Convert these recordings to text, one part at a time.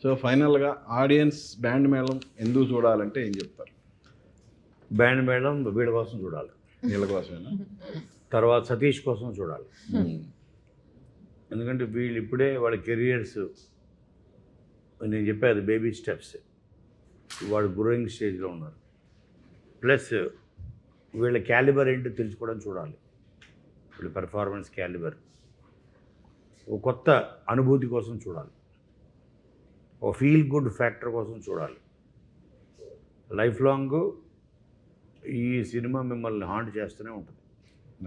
So ఫైనల్గా audience band మేళం ఎందుకు చూడాలంటే ఏం చెప్తారు? బ్యాండ్ మేళం వీళ్ళ కోసం చూడాలి, వీళ్ళ కోసమేనా? తర్వాత సతీష్ కోసం చూడాలి. ఎందుకంటే వీళ్ళు ఇప్పుడే వాళ్ళ కెరియర్స్, నేను చెప్పేది బేబీ స్టెప్స్, వాళ్ళు గ్రోయింగ్ స్టేజ్లో ఉన్నారు. ప్లస్ వీళ్ళ క్యాలిబర్ ఏంటో తెలుసుకోవడం చూడాలి, వీళ్ళ పెర్ఫార్మెన్స్ క్యాలిబర్. ఒక కొత్త అనుభూతి కోసం చూడాలి, ఒక ఫీల్ గుడ్ ఫ్యాక్టర్ కోసం చూడాలి. లైఫ్ లాంగ్ ఈ సినిమా మిమ్మల్ని హాంట్ చేస్తూనే ఉంటుంది.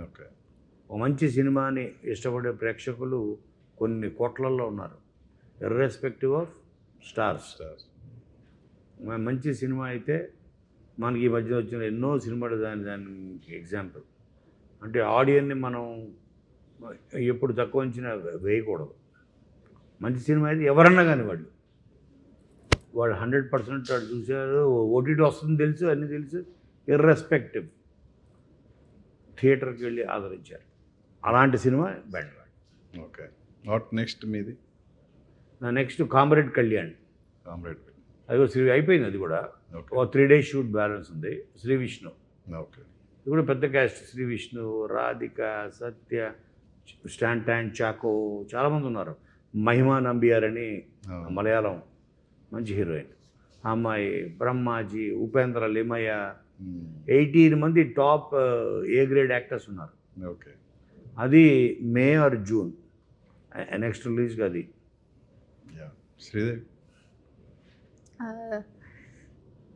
ఓకే. ఒక మంచి సినిమాని ఇష్టపడే ప్రేక్షకులు కొన్ని కోట్లల్లో ఉన్నారు, ఇర్రెస్పెక్టివ్ ఆఫ్ స్టార్స్. మంచి సినిమా అయితే మనకి ఈ మధ్య వచ్చిన ఎన్నో సినిమాలు దానికి ఎగ్జాంపుల్. అంటే ఆడియన్ని మనం ఎప్పుడు తక్కువ అంచనా వేయకూడదు. మంచి సినిమా అయితే ఎవరన్నా కానీ వాళ్ళు 100% వాడు చూశారు, ఓటీటీ వస్తుంది తెలుసు, అన్నీ తెలుసు, ఇర్రెస్పెక్టివ్ థియేటర్కి వెళ్ళి ఆదరించారు. అలాంటి సినిమా బ్యాండ్ మేళం. ఓకే. వాట్ నెక్స్ట్ మీది? నా నెక్స్ట్ కామ్రేడ్ కళ్యాణ్. కామ్రేడ్ అది శ్రీ అయిపోయింది, అది కూడా ఒక 3 days షూట్ బ్యాలెన్స్ ఉంది. శ్రీ విష్ణు. ఓకే. ఇది కూడా పెద్ద క్యాస్ట్. శ్రీ విష్ణు, రాధిక, సత్య, స్టాంటాన్, చాకో, చాలామంది ఉన్నారు. మహిమా నంబియార్ అని మలయాళం మంచి హీరోయిన్, అమ్మాయి బ్రహ్మాజీ, ఉపేంద్ర లిమయ్య, 18 మంది టాప్ ఏ గ్రేడ్ యాక్టర్స్ ఉన్నారు. ఓకే. అది మే ఆర్ జూన్ నెక్స్ట్ రిలీజ్గా అది. శ్రీదేవి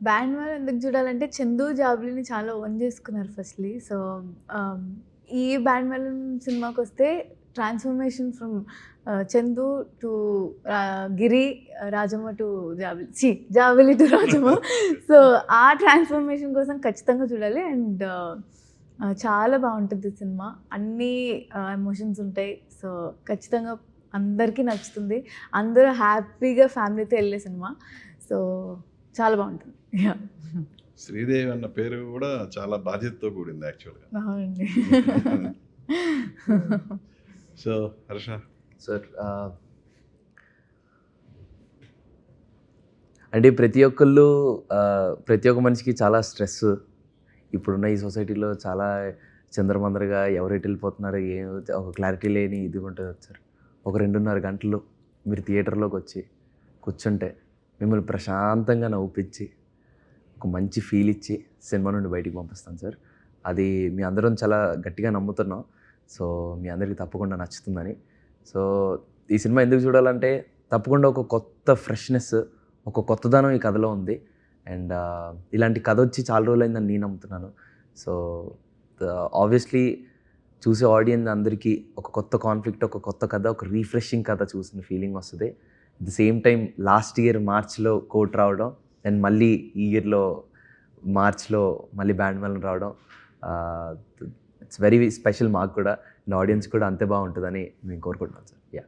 బ్యాండ్ మేళం ఎందుకు చూడాలంటే చందు జాబ్లీని చాలా ఓన్ చేసుకున్నారు ఫస్ట్లీ. సో ఈ బ్యాండ్ మేళం సినిమాకి వస్తే transformation from Chandu to Giri, Rajamma to Jabili, Jabili to Rajamma. So ఆ ట్రాన్స్ఫర్మేషన్ కోసం ఖచ్చితంగా చూడాలి. అండ్ చాలా బాగుంటుంది సినిమా, అన్నీ ఎమోషన్స్ ఉంటాయి. సో ఖచ్చితంగా అందరికీ నచ్చుతుంది, అందరూ హ్యాపీగా ఫ్యామిలీతో వెళ్ళే సినిమా. సో చాలా బాగుంటుంది. శ్రీదేవి అన్న పేరు కూడా చాలా బాధ్యతతో కూడింది యాక్చువల్గా. అవునండి. సో హర్ష సార్, అంటే ప్రతి ఒక్క మనిషికి చాలా స్ట్రెస్ ఇప్పుడున్న ఈ సొసైటీలో. చాలా చంద్రమందరగా ఎవరెటు వెళ్ళిపోతున్నారు, ఒక క్లారిటీ లేని ఇది ఉంటుంది సార్. ఒక 2.5 గంటలు మీరు థియేటర్లోకి వచ్చి కూర్చుంటే మిమ్మల్ని ప్రశాంతంగా నవ్వుపించి ఒక మంచి ఫీల్ ఇచ్చి సినిమా నుండి బయటికి పంపిస్తాను సార్. అది మీ అందరం చాలా గట్టిగా నమ్ముతున్నాం. సో మీ అందరికీ తప్పకుండా నచ్చుతుందని. సో ఈ సినిమా ఎందుకు చూడాలంటే తప్పకుండా ఒక కొత్త ఫ్రెష్నెస్, ఒక కొత్తదనం ఈ కథలో ఉంది. అండ్ ఇలాంటి కథ వచ్చి చాలా రోజులైందని నేను నమ్ముతున్నాను. సో ఆబ్వియస్లీ చూసే ఆడియన్స్ అందరికీ ఒక కొత్త కాన్ఫ్లిక్ట్, ఒక కొత్త కథ, ఒక రీఫ్రెషింగ్ కథ చూసిన ఫీలింగ్ వస్తుంది. At the same time last year మార్చ్లో కోర్ట్ రావడం అండ్ మళ్ళీ ఈ ఇయర్లో మార్చ్లో మళ్ళీ బ్యాండ్ మేళం రావడం, ఇట్స్ వెరీ స్పెషల్ మాకు కూడా. అండ్ ఆడియన్స్ కూడా అంతే బాగుంటుందని మేము కోరుకుంటున్నాం సార్. యా.